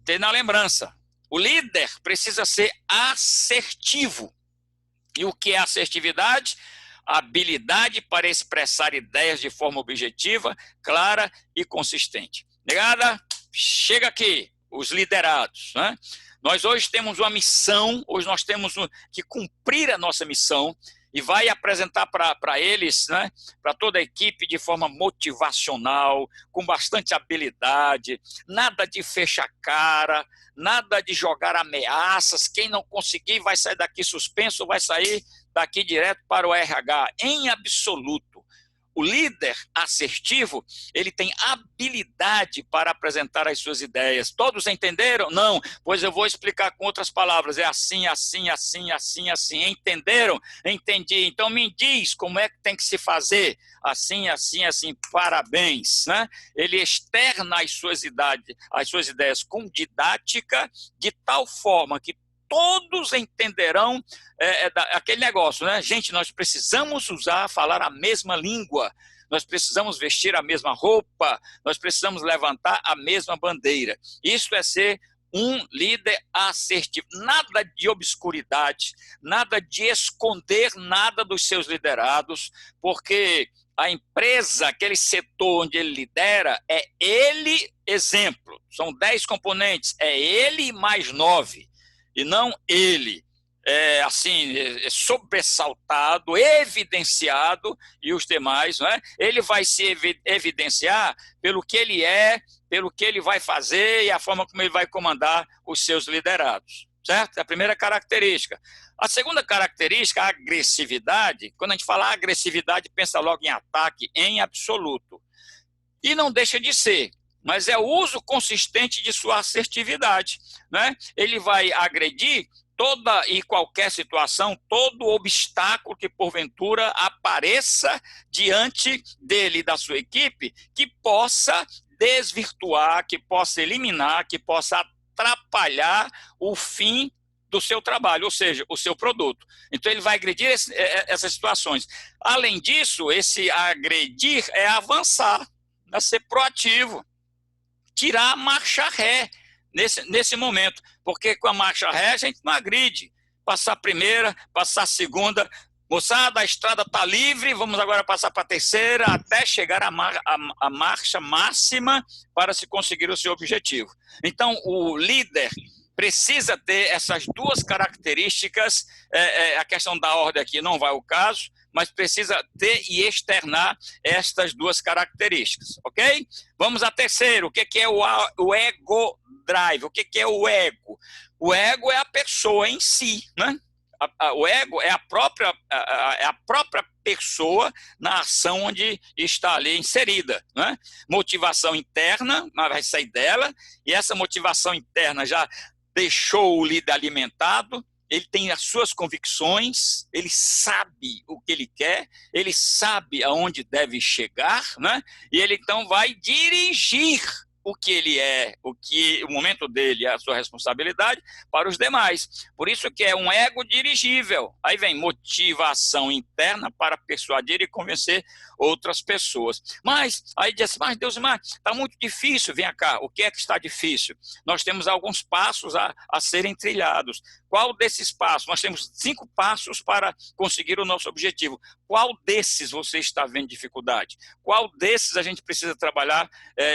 ter na lembrança. O líder precisa ser assertivo. E o que é assertividade? A habilidade para expressar ideias de forma objetiva, clara e consistente. Negada, chega aqui, os liderados, né? Nós hoje temos uma missão, hoje nós temos que cumprir a nossa missão e vai apresentar para eles, né, para toda a equipe de forma motivacional, com bastante habilidade, nada de fechar cara, nada de jogar ameaças, quem não conseguir vai sair daqui suspenso, vai sair daqui direto para o RH, em absoluto. O líder assertivo, ele tem habilidade para apresentar as suas ideias. Todos entenderam? Não, pois eu vou explicar com outras palavras. É assim, assim, assim, assim, assim. Entenderam? Entendi. Então me diz como é que tem que se fazer. Assim, assim, assim. Parabéns, né? Ele externa as suas ideias com didática de tal forma que todos entenderão aquele negócio, né? Gente, nós precisamos falar a mesma língua, nós precisamos vestir a mesma roupa, nós precisamos levantar a mesma bandeira. Isso é ser um líder assertivo. Nada de obscuridade, nada de esconder nada dos seus liderados, porque a empresa, aquele setor onde ele lidera, é ele exemplo. São 10 componentes, é ele mais 9. E não ele, sobressaltado, evidenciado, e os demais, não é? Ele vai se evidenciar pelo que ele é, pelo que ele vai fazer e a forma como ele vai comandar os seus liderados, certo? É a primeira característica. A segunda característica, a agressividade. Quando a gente fala agressividade, pensa logo em ataque em absoluto. E não deixa de ser, mas é o uso consistente de sua assertividade, né? Ele vai agredir toda e qualquer situação, todo obstáculo que porventura apareça diante dele e da sua equipe, que possa desvirtuar, que possa eliminar, que possa atrapalhar o fim do seu trabalho, ou seja, o seu produto. Então ele vai agredir essas situações. Além disso, esse agredir é avançar, é ser proativo, tirar a marcha ré nesse momento, porque com a marcha ré a gente não agride. Passar a primeira, passar a segunda, moçada, a estrada está livre, vamos agora passar para a terceira, até chegar à marcha máxima para se conseguir o seu objetivo. Então, o líder precisa ter essas duas características, a questão da ordem aqui não vai ao caso, mas precisa ter e externar estas duas características, ok? Vamos à terceira, o que é o ego drive? O que é o ego? O ego é a pessoa em si, né? O ego é a própria pessoa na ação onde está ali inserida, né? Motivação interna, vai sair dela, e essa motivação interna já deixou o líder alimentado, ele tem as suas convicções, ele sabe o que ele quer, ele sabe aonde deve chegar, né? E ele então vai dirigir o que ele é, o momento dele, a sua responsabilidade para os demais. Por isso que é um ego dirigível. Aí vem motivação interna para persuadir e convencer outras pessoas. Mas, aí diz, mas Deus, está muito difícil, vem cá, o que é que está difícil? Nós temos alguns passos a serem trilhados. Qual desses passos? Nós temos 5 passos para conseguir o nosso objetivo. Qual desses você está vendo dificuldade? Qual desses a gente precisa trabalhar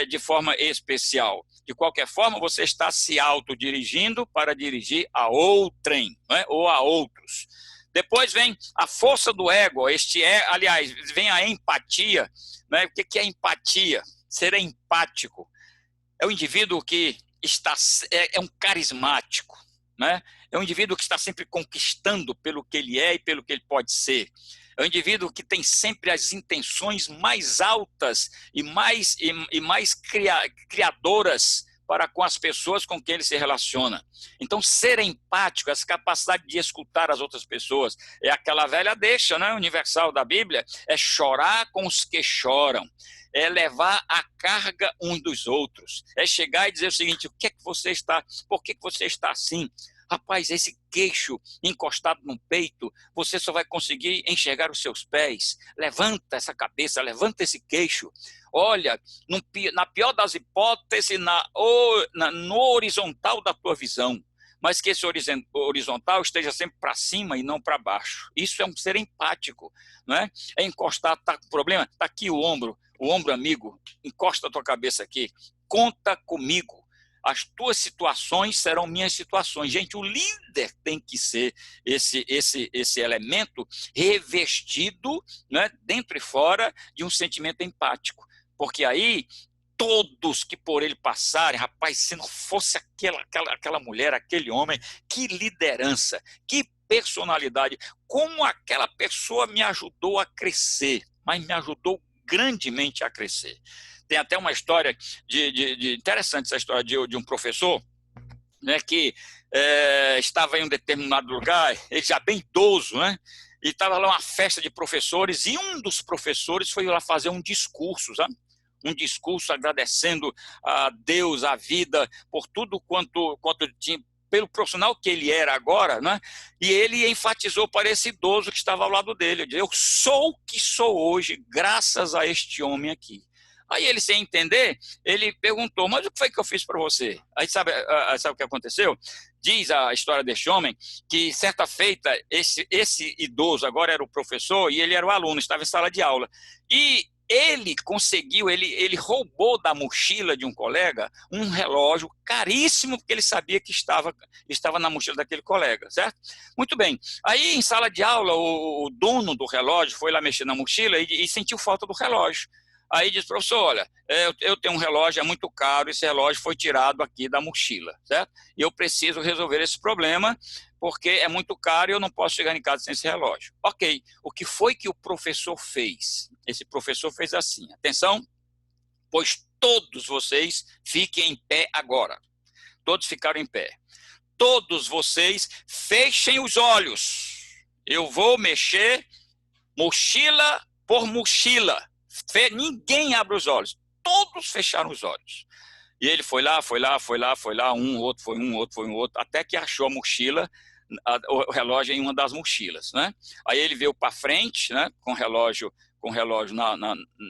de forma especial? De qualquer forma, você está se autodirigindo para dirigir a outrem, não é? Ou a outros. Depois vem a força do ego, aliás, vem a empatia, né? O que é empatia? Ser empático. É um indivíduo que é um carismático, né? É um indivíduo que está sempre conquistando pelo que ele é e pelo que ele pode ser. É um indivíduo que tem sempre as intenções mais altas e mais criadoras para com as pessoas com quem ele se relaciona. Então, ser empático, essa capacidade de escutar as outras pessoas, é aquela velha deixa, né, universal da Bíblia, é chorar com os que choram, é levar a carga uns dos outros, é chegar e dizer o seguinte, por que você está assim? Rapaz, esse queixo encostado no peito, você só vai conseguir enxergar os seus pés. Levanta essa cabeça, levanta esse queixo. Olha, na pior das hipóteses, no horizontal da tua visão. Mas que esse horizontal esteja sempre para cima e não para baixo. Isso é um ser empático, não é? É encostar, tá com problema? Tá aqui o ombro amigo, encosta a tua cabeça aqui. Conta comigo. As tuas situações serão minhas situações. Gente, o líder tem que ser esse elemento revestido, né, dentro e fora de um sentimento empático. Porque aí todos que por ele passarem, rapaz, se não fosse aquela mulher, aquele homem, que liderança, que personalidade, como aquela pessoa me ajudou a crescer, mas me ajudou grandemente a crescer. Tem até uma história interessante, essa história de um professor, né, que estava em um determinado lugar, ele já bem idoso, né, e estava lá uma festa de professores, e um dos professores foi lá fazer um discurso, sabe? Um discurso agradecendo a Deus, a vida, por tudo quanto tinha, pelo profissional que ele era agora, né? E ele enfatizou para esse idoso que estava ao lado dele. Ele disse, eu sou o que sou hoje, graças a este homem aqui. Aí ele, sem entender, ele perguntou, mas o que foi que eu fiz para você? Aí sabe o que aconteceu? Diz a história deste homem que, certa feita, esse idoso agora era o professor e ele era o aluno, estava em sala de aula. E ele conseguiu, ele roubou da mochila de um colega um relógio caríssimo, porque ele sabia que estava na mochila daquele colega, certo? Muito bem. Aí, em sala de aula, o dono do relógio foi lá mexer na mochila e sentiu falta do relógio. Aí disse, professor, olha, eu tenho um relógio, é muito caro, esse relógio foi tirado aqui da mochila, certo? E eu preciso resolver esse problema, porque é muito caro e eu não posso chegar em casa sem esse relógio. Ok, o que foi que o professor fez? Esse professor fez assim, atenção, pois todos vocês fiquem em pé agora. Todos ficaram em pé. Todos vocês fechem os olhos. Eu vou mexer mochila por mochila. Ninguém abre os olhos. Todos fecharam os olhos. E ele foi lá, um, outro foi um, outro, até que achou a mochila, o relógio em uma das mochilas, né? Aí ele veio para frente, né, com o relógio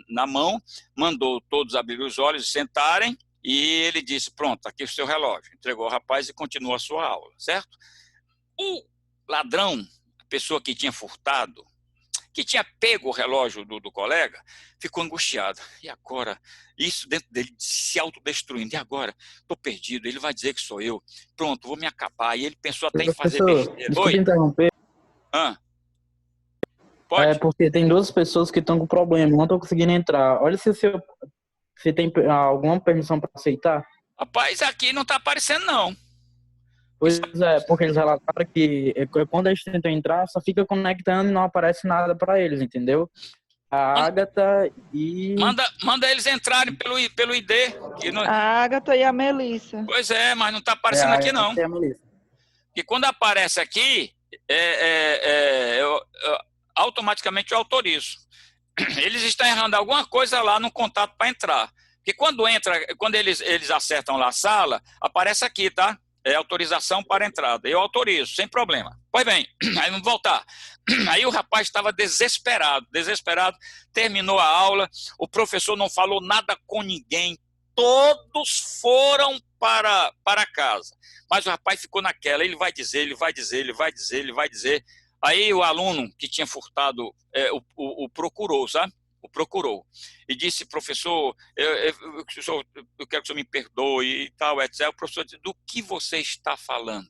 na mão, mandou todos abrir os olhos e sentarem, e ele disse, pronto, aqui é o seu relógio. Entregou ao rapaz e continuou a sua aula, certo? O ladrão, a pessoa que tinha furtado, que tinha pego o relógio do colega, ficou angustiado. E agora? Isso dentro dele se autodestruindo. E agora? Estou perdido, ele vai dizer que sou eu. Pronto, vou me acabar. E ele pensou até em fazer besteira. Desculpa interromper. Pode? Porque tem duas pessoas que estão com problema, não estão conseguindo entrar. Olha se tem alguma permissão para aceitar. Rapaz, aqui não está aparecendo, não. Pois é, porque eles relataram que quando eles tentam entrar, só fica conectando e não aparece nada para eles, entendeu? A Agatha e... Manda eles entrarem pelo ID. A Agatha e a Melissa. Pois é, mas não está aparecendo aqui, não. Porque quando aparece aqui, automaticamente eu autorizo. Eles estão errando alguma coisa lá no contato para entrar. Porque quando eles acertam lá a sala, aparece aqui, tá? Autorização para entrada. Eu autorizo, sem problema. Pois bem, aí vamos voltar. Aí o rapaz estava desesperado, terminou a aula, o professor não falou nada com ninguém, todos foram para casa. Mas o rapaz ficou naquela, ele vai dizer. Aí o aluno que tinha furtado o procurou, sabe? O procurou e disse, professor, eu quero que o senhor me perdoe e tal, etc. O professor disse, do que você está falando?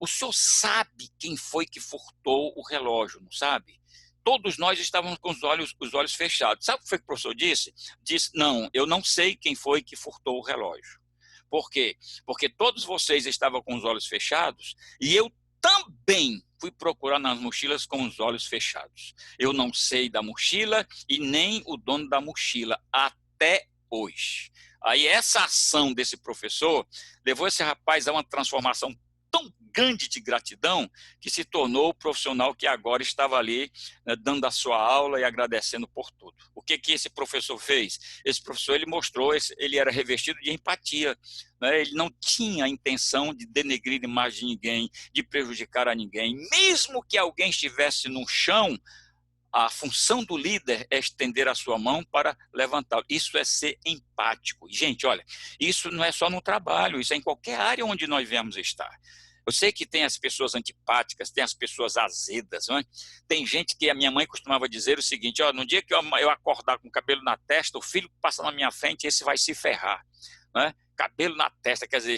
O senhor sabe quem foi que furtou o relógio, não sabe? Todos nós estávamos com os olhos fechados. Sabe o que foi que o professor disse? Disse, não, eu não sei quem foi que furtou o relógio. Por quê? Porque todos vocês estavam com os olhos fechados e eu também fui procurar nas mochilas com os olhos fechados. Eu não sei da mochila e nem o dono da mochila até hoje. Aí essa ação desse professor levou esse rapaz a uma transformação tão gigante de gratidão que se tornou o profissional que agora estava ali, né, dando a sua aula e agradecendo por tudo. O que esse professor fez? Esse professor, ele mostrou, ele era revestido de empatia, né? Ele não tinha a intenção de denegrir a imagem de ninguém, de prejudicar a ninguém. Mesmo que alguém estivesse no chão, a função do líder é estender a sua mão para levantá-lo. Isso é ser empático. Gente, olha, isso não é só no trabalho, isso é em qualquer área onde nós viemos estar. Eu sei que tem as pessoas antipáticas, tem as pessoas azedas, não é? Tem gente que a minha mãe costumava dizer o seguinte, ó, no dia que eu acordar com o cabelo na testa, o filho que passa na minha frente, esse vai se ferrar, não é? Cabelo na testa, quer dizer,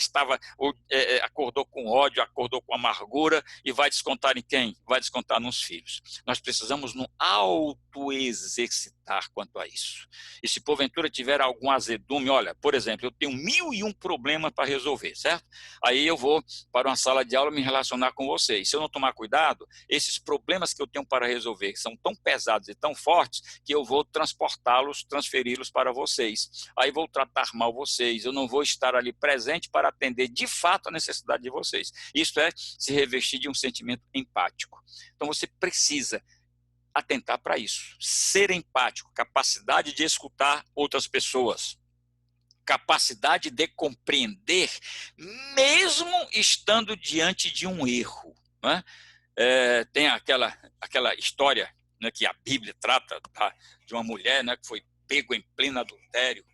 acordou com ódio, acordou com amargura e vai descontar em quem? Vai descontar nos filhos. Nós precisamos nos auto-exercitar quanto a isso. E se porventura tiver algum azedume, olha, por exemplo, eu tenho 1001 problemas para resolver, certo? Aí eu vou para uma sala de aula me relacionar com vocês. Se eu não tomar cuidado, esses problemas que eu tenho para resolver são tão pesados e tão fortes que eu vou transportá-los, transferi-los para vocês. Aí vou tratar mal vocês, eu não vou estar ali presente para atender de fato a necessidade de vocês. Isso é se revestir de um sentimento empático. Então você precisa atentar para isso. Ser empático, capacidade de escutar outras pessoas, capacidade de compreender, mesmo estando diante de um erro. Né? Tem aquela história, né, que a Bíblia trata, tá, de uma mulher, né, que foi pego em pleno adultério,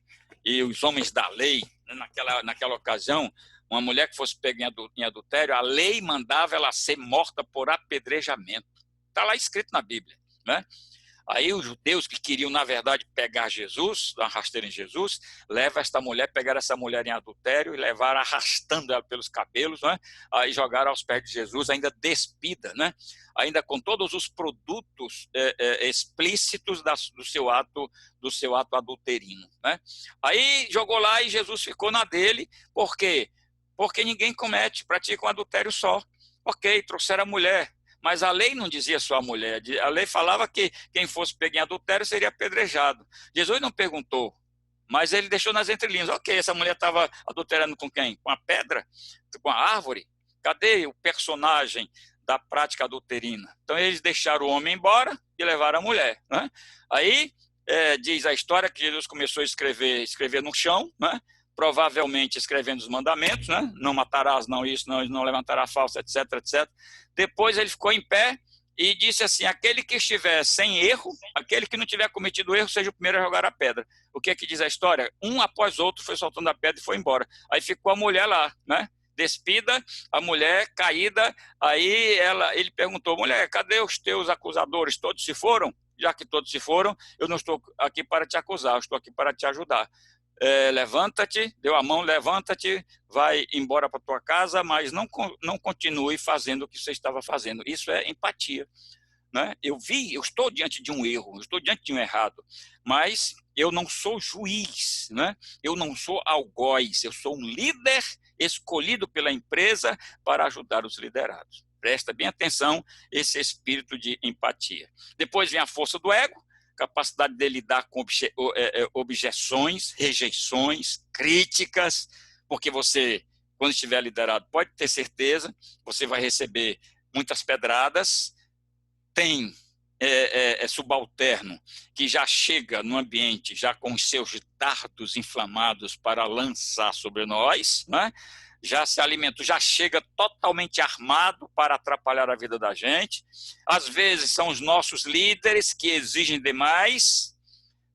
e os homens da lei, né, naquela ocasião, uma mulher que fosse pega em adultério, a lei mandava ela ser morta por apedrejamento. Está lá escrito na Bíblia. Né? Aí os judeus que queriam, na verdade, pegar Jesus, dar uma rasteira em Jesus, pegaram essa mulher em adultério e levaram arrastando ela pelos cabelos, né? Aí jogaram aos pés de Jesus, ainda despida, né? Ainda com todos os produtos explícitos do seu ato adulterino. Né? Aí jogou lá e Jesus ficou na dele, por quê? Porque ninguém pratica um adultério só. Ok, trouxeram a mulher, mas a lei não dizia só a mulher, a lei falava que quem fosse pego em adultério seria apedrejado. Jesus não perguntou, mas ele deixou nas entrelinhas. Ok, essa mulher estava adulterando com quem? Com a pedra? Com a árvore? Cadê o personagem da prática adulterina? Então eles deixaram o homem embora e levaram a mulher. Né? Aí diz a história que Jesus começou a escrever no chão, né? Provavelmente escrevendo os mandamentos, né? Não matarás, não isso, não levantarás falso, etc, etc. Depois ele ficou em pé e disse assim, aquele que estiver sem erro, aquele que não tiver cometido erro, seja o primeiro a jogar a pedra. O que é que diz a história? Um após outro foi soltando a pedra e foi embora. Aí ficou a mulher lá, né? Despida, a mulher caída. Aí ele perguntou, mulher, cadê os teus acusadores? Todos se foram? Já que todos se foram, eu não estou aqui para te acusar, eu estou aqui para te ajudar. Levanta-te, deu a mão, levanta-te, vai embora para tua casa, mas não continue fazendo o que você estava fazendo. Isso é empatia. Né? Eu estou diante de um erro, eu estou diante de um errado, mas eu não sou juiz, né? Eu não sou algoz, eu sou um líder escolhido pela empresa para ajudar os liderados. Presta bem atenção esse espírito de empatia. Depois vem a força do ego, capacidade de lidar com objeções, rejeições, críticas, porque você, quando estiver liderado, pode ter certeza, você vai receber muitas pedradas. Tem subalterno que já chega no ambiente já com os seus dardos inflamados para lançar sobre nós, né? Já se alimenta, já chega totalmente armado para atrapalhar a vida da gente. Às vezes são os nossos líderes que exigem demais,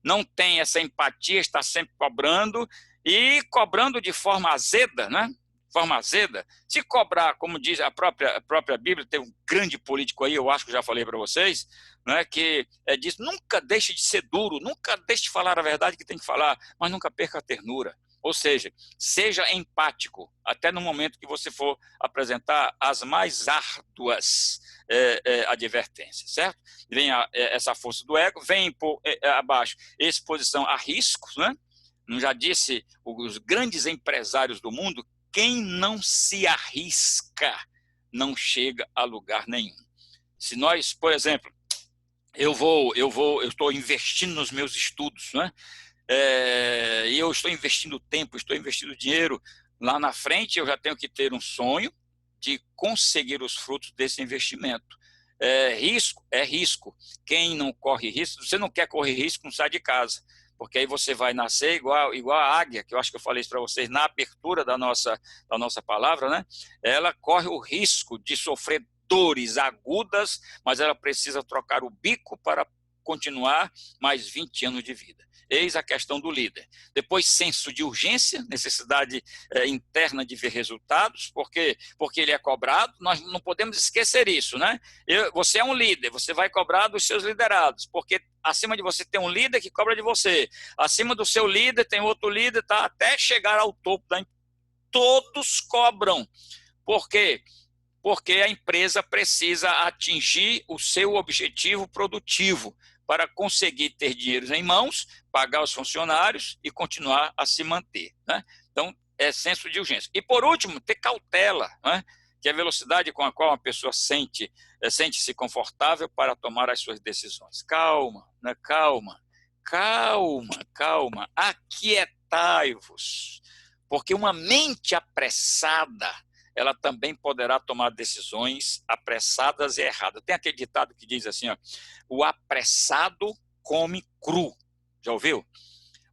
não tem essa empatia, está sempre cobrando, e cobrando de forma azeda, né? Forma azeda. Se cobrar, como diz a própria Bíblia, tem um grande político aí, eu acho que já falei para vocês, né, que diz, nunca deixe de ser duro, nunca deixe de falar a verdade que tem que falar, mas nunca perca a ternura. Ou seja, seja empático, até no momento que você for apresentar as mais árduas advertências, certo? Vem essa força do ego, vem abaixo exposição a riscos, né? Não já disse os grandes empresários do mundo, quem não se arrisca não chega a lugar nenhum. Se nós, por exemplo, eu estou investindo nos meus estudos, né? E eu estou investindo tempo, estou investindo dinheiro, lá na frente eu já tenho que ter um sonho, de conseguir os frutos desse investimento. Risco é risco. Quem não corre risco, você não quer correr risco, não sai de casa, porque aí você vai nascer igual a águia, que eu acho que eu falei isso para vocês na abertura da nossa palavra, né? Ela corre o risco de sofrer dores agudas, mas ela precisa trocar o bico para continuar mais 20 anos de vida. Eis a questão do líder. Depois, senso de urgência, necessidade interna de ver resultados, porque ele é cobrado. Nós não podemos esquecer isso, né? Você é um líder, você vai cobrar dos seus liderados, porque acima de você tem um líder que cobra de você. Acima do seu líder tem outro líder, tá? Até chegar ao topo da empresa. Todos cobram. Por quê? Porque a empresa precisa atingir o seu objetivo produtivo para conseguir ter dinheiro em mãos, pagar os funcionários e continuar a se manter, né? Então, é senso de urgência. E, por último, ter cautela, né? Que é a velocidade com a qual uma pessoa sente-se confortável para tomar as suas decisões. Calma, né? Calma, aquietai-vos, porque uma mente apressada, ela também poderá tomar decisões apressadas e erradas. Tem aquele ditado que diz assim, ó, o apressado come cru. Já ouviu?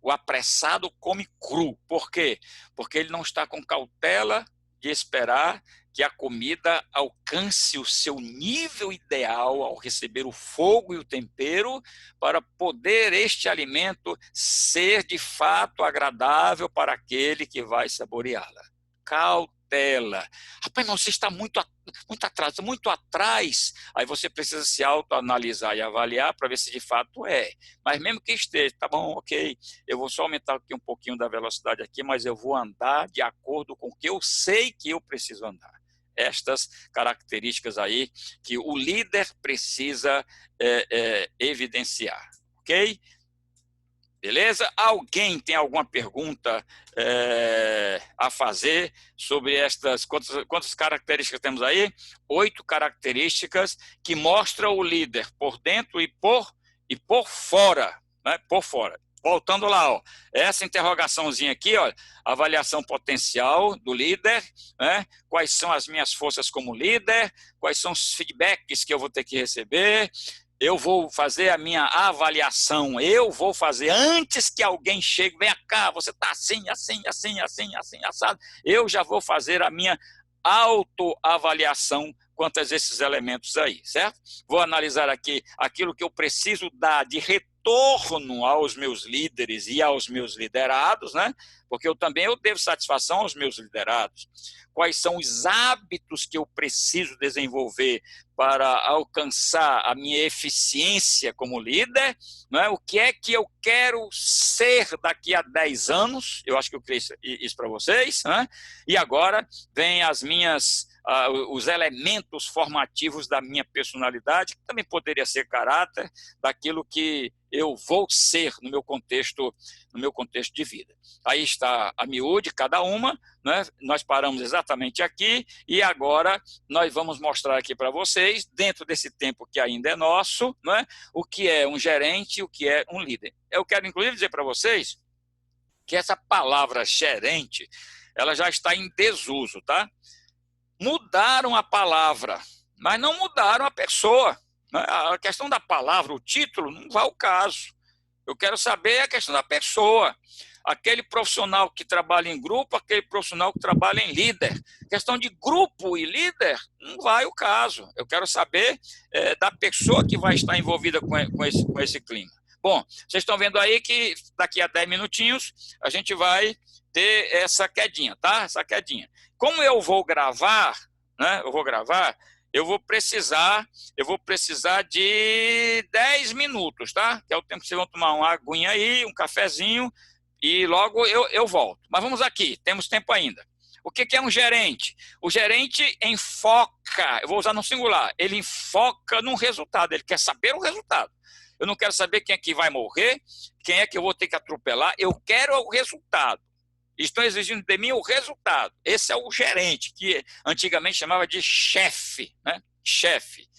O apressado come cru. Por quê? Porque ele não está com cautela de esperar que a comida alcance o seu nível ideal ao receber o fogo e o tempero para poder este alimento ser de fato agradável para aquele que vai saboreá-la. Cautela. Rapaz, mas você está muito atrás. Aí você precisa se autoanalisar e avaliar para ver se de fato é. Mas mesmo que esteja, tá bom, ok, eu vou só aumentar aqui um pouquinho da velocidade aqui, mas eu vou andar de acordo com o que eu sei que eu preciso andar. Estas características aí que o líder precisa evidenciar, ok? Beleza? Alguém tem alguma pergunta a fazer sobre estas... Quantas características temos aí? 8 características que mostram o líder por dentro e por fora, né? Por fora. Voltando lá, ó, essa interrogaçãozinha aqui, ó, avaliação potencial do líder, né? Quais são as minhas forças como líder, quais são os feedbacks que eu vou ter que receber. Eu vou fazer a minha avaliação, eu vou fazer antes que alguém chegue, vem cá, você está assim, assado. Eu já vou fazer a minha autoavaliação quanto a esses elementos aí, certo? Vou analisar aqui aquilo que eu preciso dar de retorno aos meus líderes e aos meus liderados, né? Porque eu devo satisfação aos meus liderados. Quais são os hábitos que eu preciso desenvolver para alcançar a minha eficiência como líder, não é? O que é que eu quero ser daqui a 10 anos? Eu acho que eu criei isso para vocês, né? E agora vem os elementos formativos da minha personalidade, que também poderia ser caráter, daquilo que eu vou ser no meu contexto de vida. Aí está a miúde, cada uma, né? Nós paramos exatamente aqui e agora nós vamos mostrar aqui para vocês, dentro desse tempo que ainda é nosso, né? O que é um gerente e o que é um líder. Eu quero, inclusive, dizer para vocês que essa palavra gerente, ela já está em desuso, tá? Mudaram a palavra, mas não mudaram a pessoa. A questão da palavra, o título, não vai ao caso. Eu quero saber a questão da pessoa. Aquele profissional que trabalha em grupo, aquele profissional que trabalha em líder. Questão de grupo e líder, não vai ao caso. Eu quero saber da pessoa que vai estar envolvida com esse clima. Bom, vocês estão vendo aí que daqui a 10 minutinhos a gente vai ter essa quedinha, tá? Essa quedinha. Como eu vou gravar, né? Eu vou precisar de 10 minutos, tá? Que é o tempo que vocês vão tomar uma aguinha aí, um cafezinho, e logo eu volto. Mas vamos aqui, temos tempo ainda. O que é um gerente? O gerente enfoca, eu vou usar no singular, ele enfoca no resultado, ele quer saber o resultado. Eu não quero saber quem é que vai morrer, quem é que eu vou ter que atropelar, eu quero o resultado. Estão exigindo de mim o resultado. Esse é o gerente, que antigamente chamava de chefe, né? Chefe.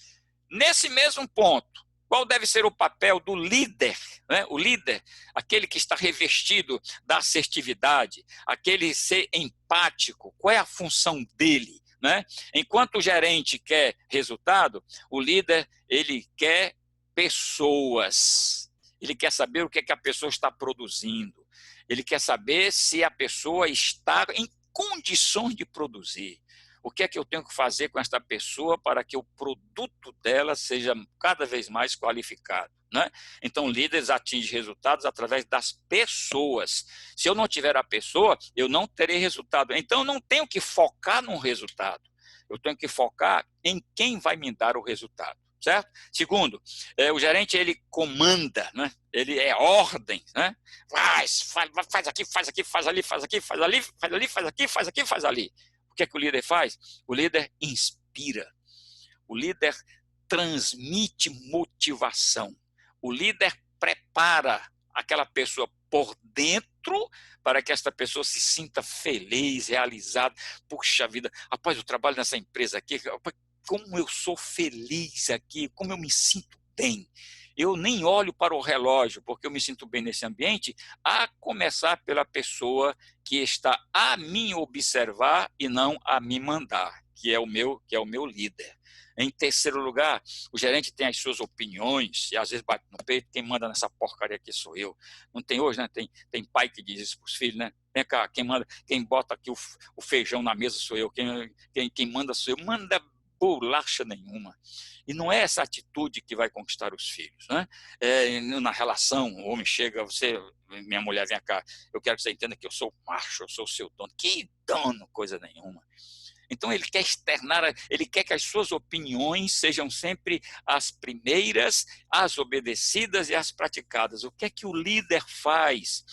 Nesse mesmo ponto, qual deve ser o papel do líder, né? O líder, aquele que está revestido da assertividade, aquele ser empático, qual é a função dele? né? Enquanto o gerente quer resultado, o líder, ele quer pessoas. Ele quer saber o que é que a pessoa está produzindo. Ele quer saber se a pessoa está em condições de produzir. O que é que eu tenho que fazer com esta pessoa para que o produto dela seja cada vez mais qualificado, né? Então, líderes atingem resultados através das pessoas. Se eu não tiver a pessoa, eu não terei resultado. Então, eu não tenho que focar num resultado. Eu tenho que focar em quem vai me dar o resultado, certo? Segundo, o gerente, ele comanda, né? Ele é ordem, né? Faz aqui, faz aqui, faz ali, faz aqui, faz ali, faz ali, faz aqui, faz aqui, faz ali. O que é que o líder faz? O líder inspira. O líder transmite motivação. O líder prepara aquela pessoa por dentro para que esta pessoa se sinta feliz, realizada. Puxa vida, após o trabalho nessa empresa aqui, como eu sou feliz aqui, como eu me sinto bem. Eu nem olho para o relógio, porque eu me sinto bem nesse ambiente, a começar pela pessoa que está a me observar e não a me mandar, que é o meu líder. Em terceiro lugar, o gerente tem as suas opiniões, e às vezes bate no peito, quem manda nessa porcaria aqui sou eu. Não tem hoje, né? Tem pai que diz isso para os filhos, né? Vem cá, quem bota aqui o feijão na mesa sou eu, quem manda sou eu. Manda bolacha nenhuma. E não é essa atitude que vai conquistar os filhos, né? Na relação, o homem chega, minha mulher, vem cá, eu quero que você entenda que eu sou macho, eu sou o seu dono. Que dono, coisa nenhuma. Então ele quer externar, ele quer que as suas opiniões sejam sempre as primeiras, as obedecidas e as praticadas. O que é que o líder faz?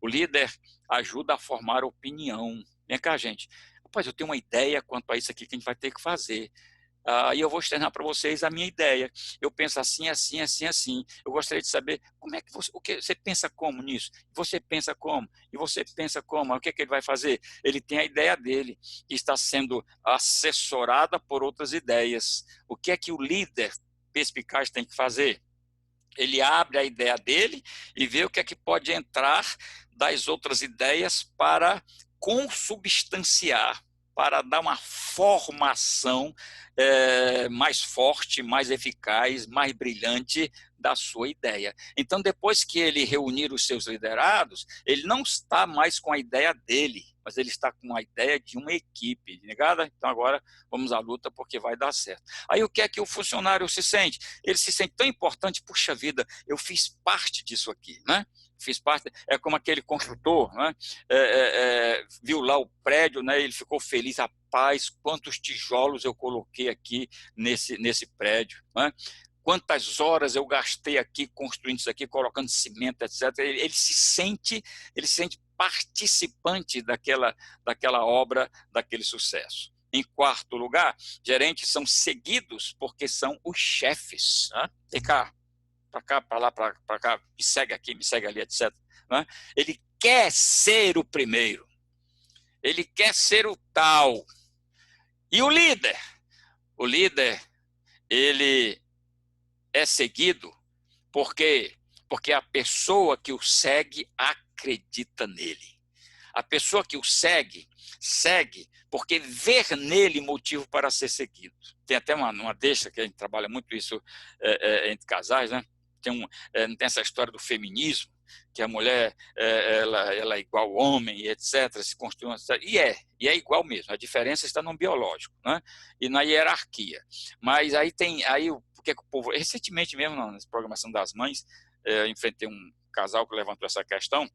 O líder ajuda a formar opinião. Vem cá, gente. Rapaz, eu tenho uma ideia quanto a isso aqui que a gente vai ter que fazer. E eu vou externar para vocês a minha ideia. Eu penso assim, assim, assim, assim. Eu gostaria de saber como é que você pensa como nisso? Você pensa como? E você pensa como? O que é que ele vai fazer? Ele tem a ideia dele, que está sendo assessorada por outras ideias. O que é que o líder perspicaz tem que fazer? Ele abre a ideia dele e vê o que é que pode entrar das outras ideias para consubstanciar, para dar uma formação mais forte, mais eficaz, mais brilhante da sua ideia. Então, depois que ele reunir os seus liderados, ele não está mais com a ideia dele, mas ele está com a ideia de uma equipe, ligada? Então, agora vamos à luta porque vai dar certo. Aí, o que é que o funcionário se sente? Ele se sente tão importante, puxa vida, eu fiz parte disso aqui, né? Fiz parte, é como aquele construtor, né? Viu lá o prédio, né? Ele ficou feliz, rapaz, quantos tijolos eu coloquei aqui nesse prédio, né? Quantas horas eu gastei aqui construindo isso aqui, colocando cimento, etc. Ele se sente participante daquela obra, daquele sucesso. Em quarto lugar, gerentes são seguidos porque são os chefes, né? Vem cá, para cá, para lá, para cá, me segue aqui, me segue ali, etc. Né? Ele quer ser o primeiro. Ele quer ser o tal. E o líder? O líder, ele é seguido porque a pessoa que o segue acredita nele. A pessoa que o segue porque vê nele motivo para ser seguido. Tem até uma deixa que a gente trabalha muito isso entre casais, né? Não tem essa história do feminismo, que a mulher ela é igual ao homem, e etc., se construi e é igual mesmo, a diferença está no biológico, né? E na hierarquia. Mas aí porque o povo, recentemente mesmo, na programação das mães, eu enfrentei um casal que levantou essa questão.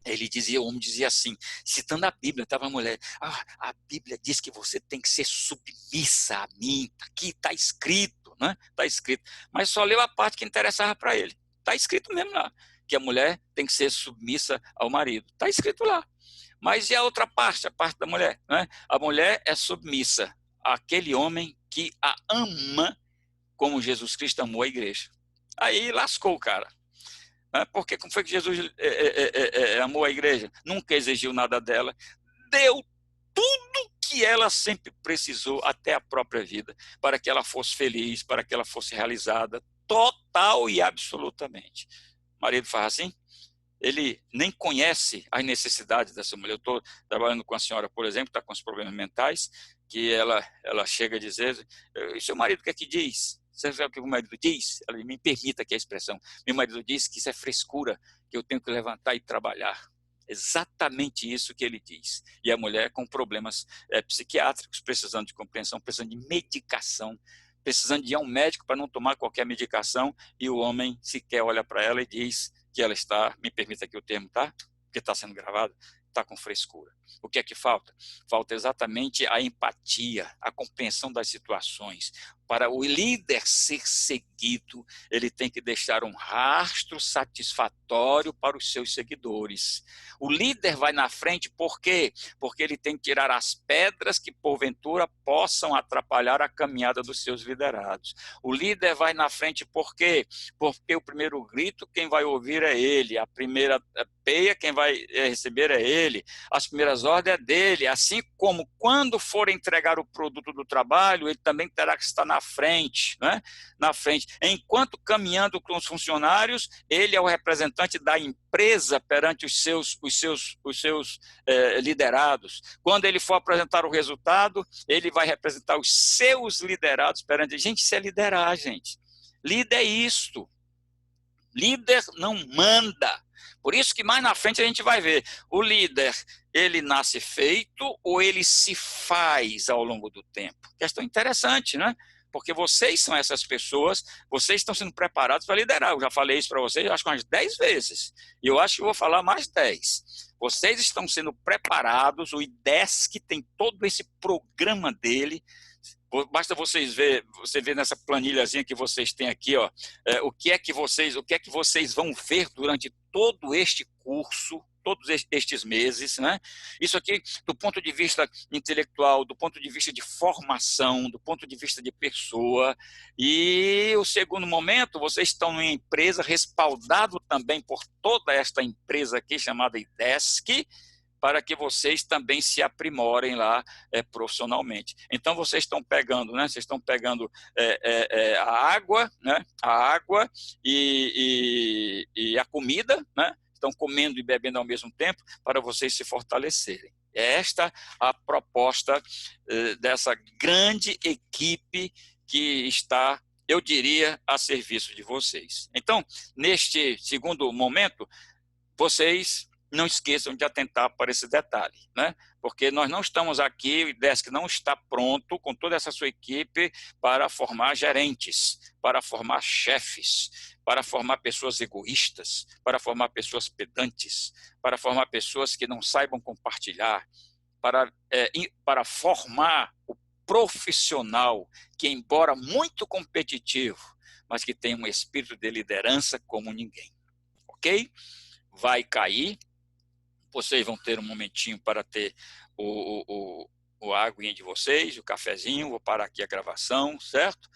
O homem dizia assim, citando a Bíblia, estava a mulher, a Bíblia diz que você tem que ser submissa a mim, aqui está escrito, né? Está escrito, mas só leu a parte que interessava para ele. Está escrito mesmo lá, que a mulher tem que ser submissa ao marido. Está escrito lá. Mas e a outra parte, a parte da mulher, né? A mulher é submissa àquele homem que a ama como Jesus Cristo amou a igreja. Aí lascou o cara. Porque como foi que Jesus amou a igreja? Nunca exigiu nada dela. Deu tudo que ela sempre precisou, até a própria vida, para que ela fosse feliz, para que ela fosse realizada, total e absolutamente. O marido faz assim, ele nem conhece as necessidades dessa mulher. Eu estou trabalhando com a senhora, por exemplo, está com os problemas mentais, que ela chega a dizer, e seu marido o que é que diz? Você sabe o que o marido diz? Ela me permita aqui a expressão. Meu marido diz que isso é frescura, que eu tenho que levantar e trabalhar. Exatamente isso que ele diz. E a mulher com problemas psiquiátricos, precisando de compreensão, precisando de medicação, precisando de ir a um médico para não tomar qualquer medicação, e o homem sequer olha para ela e diz que ela está, me permita aqui o termo, tá? Porque está sendo gravado, está com frescura. O que é que falta? Falta exatamente a empatia, a compreensão das situações. Para o líder ser seguido, ele tem que deixar um rastro satisfatório para os seus seguidores. O líder vai na frente por quê? Porque ele tem que tirar as pedras que, porventura, possam atrapalhar a caminhada dos seus liderados. O líder vai na frente por quê? Porque o primeiro grito, quem vai ouvir é ele. A primeira peia, quem vai receber é ele. As primeiras ordens é dele. Assim como quando for entregar o produto do trabalho, ele também terá que estar na frente, né? Na frente. Enquanto caminhando com os funcionários, ele é o representante da empresa perante os seus liderados. Quando ele for apresentar o resultado, ele vai representar os seus liderados perante... Gente, isso é liderar, gente. Líder é isto. Líder não manda. Por isso que mais na frente a gente vai ver. O líder, ele nasce feito ou ele se faz ao longo do tempo? Questão interessante, né? Porque vocês são essas pessoas, vocês estão sendo preparados para liderar. Eu já falei isso para vocês, acho que umas 10 vezes. E eu acho que vou falar mais 10. Vocês estão sendo preparados, o IDESC tem todo esse programa dele. Basta você ver nessa planilhazinha que vocês têm aqui, ó, o que é que vocês vão ver durante todo este curso, todos estes meses, né? Isso aqui, do ponto de vista intelectual, do ponto de vista de formação, do ponto de vista de pessoa. E o segundo momento, vocês estão numa empresa respaldado também por toda esta empresa aqui chamada IDESC, para que vocês também se aprimorem lá profissionalmente. Então, vocês estão pegando, né? Vocês estão pegando a água, né? A água e a comida, né? Estão comendo e bebendo ao mesmo tempo para vocês se fortalecerem. É esta a proposta dessa grande equipe que está, eu diria, a serviço de vocês. Então, neste segundo momento, vocês não esqueçam de atentar para esse detalhe, né? Porque nós não estamos aqui, o IDESC não está pronto com toda essa sua equipe para formar gerentes, para formar chefes, para formar pessoas egoístas, para formar pessoas pedantes, para formar pessoas que não saibam compartilhar, para formar o profissional que, embora muito competitivo, mas que tem um espírito de liderança como ninguém. Ok? Vai cair. Vocês vão ter um momentinho para ter o aguinha de vocês, o cafezinho, vou parar aqui a gravação, certo?